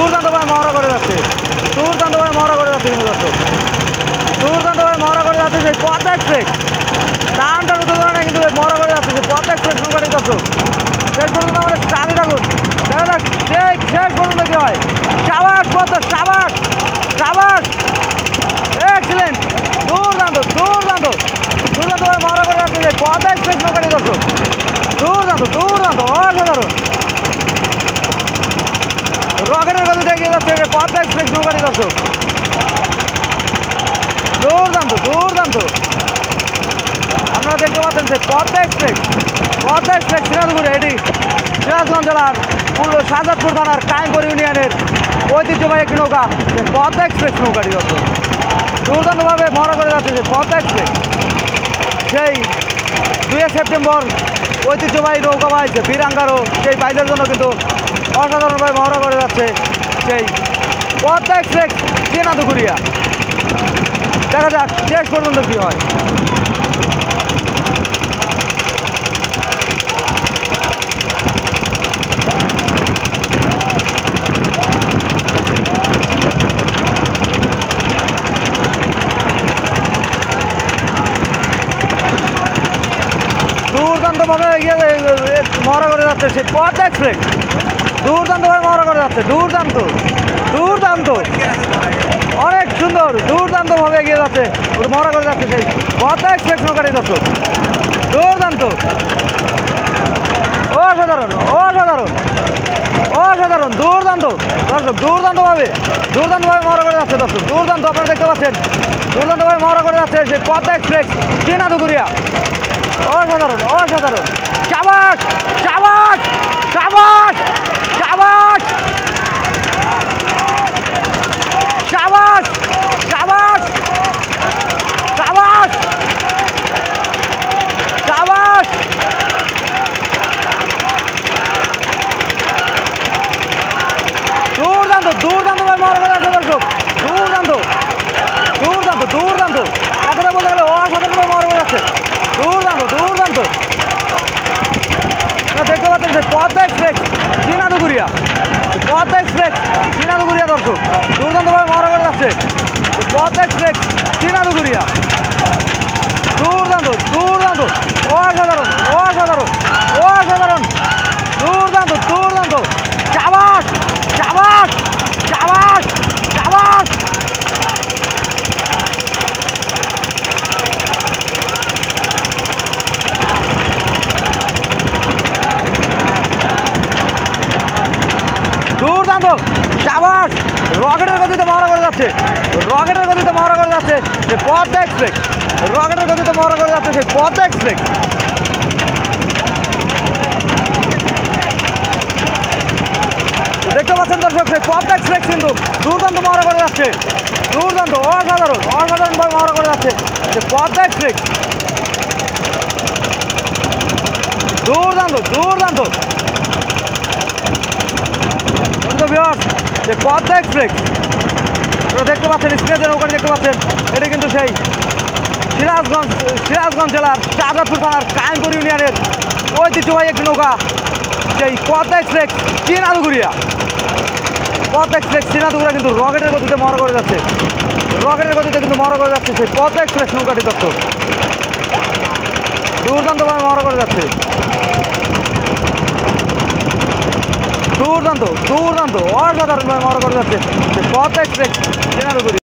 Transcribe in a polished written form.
দুর্দান্তভাবে মহড়া করে যাচ্ছে, দুর্দান্তভাবে মহড়া করে যাচ্ছে কিন্তু দর্শক, দুর্দান্তভাবে মহড়া করে যাচ্ছে সেই পদ্মা এক্সপ্রেস। টানটার উত্তেজনা কিন্তু মহড়া করে যাচ্ছে সেই পদ্মা এক্সপ্রেস নৌকাটি দর্শক। শেষ পর্যন্ত আমাদের চালু থাকুন, দেখা যাক শেষ পর্যন্ত কি হয়। সাবাস পদ্মা, সাবাস সাবাস, এক্সিলেন্ট, দুর্দান্ত দুর্দান্ত দুর্দান্তভাবে মহড়া করে যাচ্ছে সেই পদ্মা এক্সপ্রেস নৌকাটি দর্শক। দুর্দান্ত দুর্দান্ত, অসাধারণ রকেটের গতিতে এগিয়ে যাচ্ছে পদ্মা এক্সপ্রেস নৌকাটি দর্শক। দুর্দান্ত দুর্দান্ত, আপনারা দেখতে পাচ্ছেন যে পদ্মা এক্সপ্রেস সিরাজগঞ্জে, এটি সিরাজগঞ্জ জেলার পূর্ব শাহজাদপুর থানার কাইমপুর ইউনিয়নের ঐতিহ্যবাহী একটি নৌকা পদ্মা এক্সপ্রেস নৌকাটি দর্শক। দুর্দান্তভাবে মহড়া করে যাচ্ছে যে পদ্মা এক্সপ্রেস। সেই 2 সেপ্টেম্বর ঐতিহ্যবাহী নৌকা বাইচ বীরাঙ্গারও সেই বাইচের জন্য কিন্তু অসাধারণভাবে মহড়া করে যাচ্ছে সেই পদ্মা এক্সপ্রেস চেনাদুগুরিয়া। দেখা যাক শেষ পর্যন্ত কী হয়। দুর্দান্তভাবে মহড়া করে যাচ্ছে সেই পদ্মা এক্সপ্রেস, দুর্দান্তভাবে মহড়া করে যাচ্ছে, দুর্দান্ত দুর্দান্ত, অনেক সুন্দর দুর্দান্তভাবে এগিয়ে যাচ্ছে, মহড়া করে যাচ্ছে সেই পদ্মা এক্সপ্রেস নৌকাটি দর্শক। দুর্দান্ত, অসাধারণ অসাধারণ অসাধারণ, দুর্দান্ত দর্শক, দুর্দান্তভাবে মহড়া করে যাচ্ছে দর্শক, দুর্দান্ত। আপনারা দেখতে পাচ্ছেন দুর্দান্তভাবে মহড়া করে যাচ্ছে সেই পদ্মা এক্সপ্রেস চেনাদুগুরিয়া। অসাধারণ অসাধারণ, সাবাস সাবাস সাবাস সাবাস সাবাস সাবাস সাবাস সাবাস, দুর্দান্ত দুর্দান্তভাবে মহড়া করে যাচ্ছে দর্শক, দুর্দান্ত দুর্দান্ত দুর্দান্ত, এতটা বলতে গেলে অসাধারণভাবে মহড়া করে যাচ্ছে, দুর্দান্ত দুর্দান্ত। দেখতে পাচ্ছেন যে পদ্মা এক্সপ্রেস চেনাদুগুরিয়া, পদ্মা এক্সপ্রেস চেনাদুগুরিয়া দর্শক, দুর্দান্তভাবে মহড়া করে যাচ্ছে পদ্মা এক্সপ্রেস চেনাদুগুরিয়া। দুর্দান্ত দুর্দান্ত, অসাধারণ অসাধারণ অসাধারণ, দুর্দান্ত দুর্দান্ত, সাবাস সাবাস সাবাস সাবাস। দুর্দান্ত, সাবাস, রকেটের গতিতে মহড়া করে যাচ্ছে, রকেটের গতিতে মহড়া করে যাচ্ছে যে পদ্মা এক্সপ্রেস, রকেটের গতিতে মহড়া করে যাচ্ছে সেই পদ্মা এক্সপ্রেস। দেখতে পাচ্ছেন দর্শক সেই পদ্মা এক্সপ্রেস কিন্তু দুর্দান্ত মহড়া করে যাচ্ছে, দুর্দান্ত, অসাধারণ অসাধারণভাবে মহড়া করে যাচ্ছে যে পদ্মা এক্সপ্রেস। দুর্দান্ত দুর্দান্ত যে পদ্মা এক্সপ্রেস দেখতে পাচ্ছেন, স্ক্রিনে নৌকাটি দেখতে পাচ্ছেন, এটি কিন্তু সেই সিরাজগঞ্জ জেলার শাহজাদপুর থানার কাইমপুর ইউনিয়নের ঐতিহ্যবাহী একটি নৌকা সেই পদ্মা এক্সপ্রেস চেনাদুগুরিয়া। পদ্মা এক্সপ্রেস চেনাদুগুরিয়া কিন্তু রকেটের গতিতে মহড়া করে যাচ্ছে, রকেটের গতিতে কিন্তু মহড়া করে যাচ্ছে সেই পদ্মা এক্সপ্রেস নৌকাটি দর্শক। দুর্দান্তভাবে মহড়া করে যাচ্ছে, দুর্দান্ত দুর্দান্ত, অসাধারণভাবে মহড়া করে যাচ্ছে পদ্মা এক্সপ্রেস চেনাদুগুরিয়া।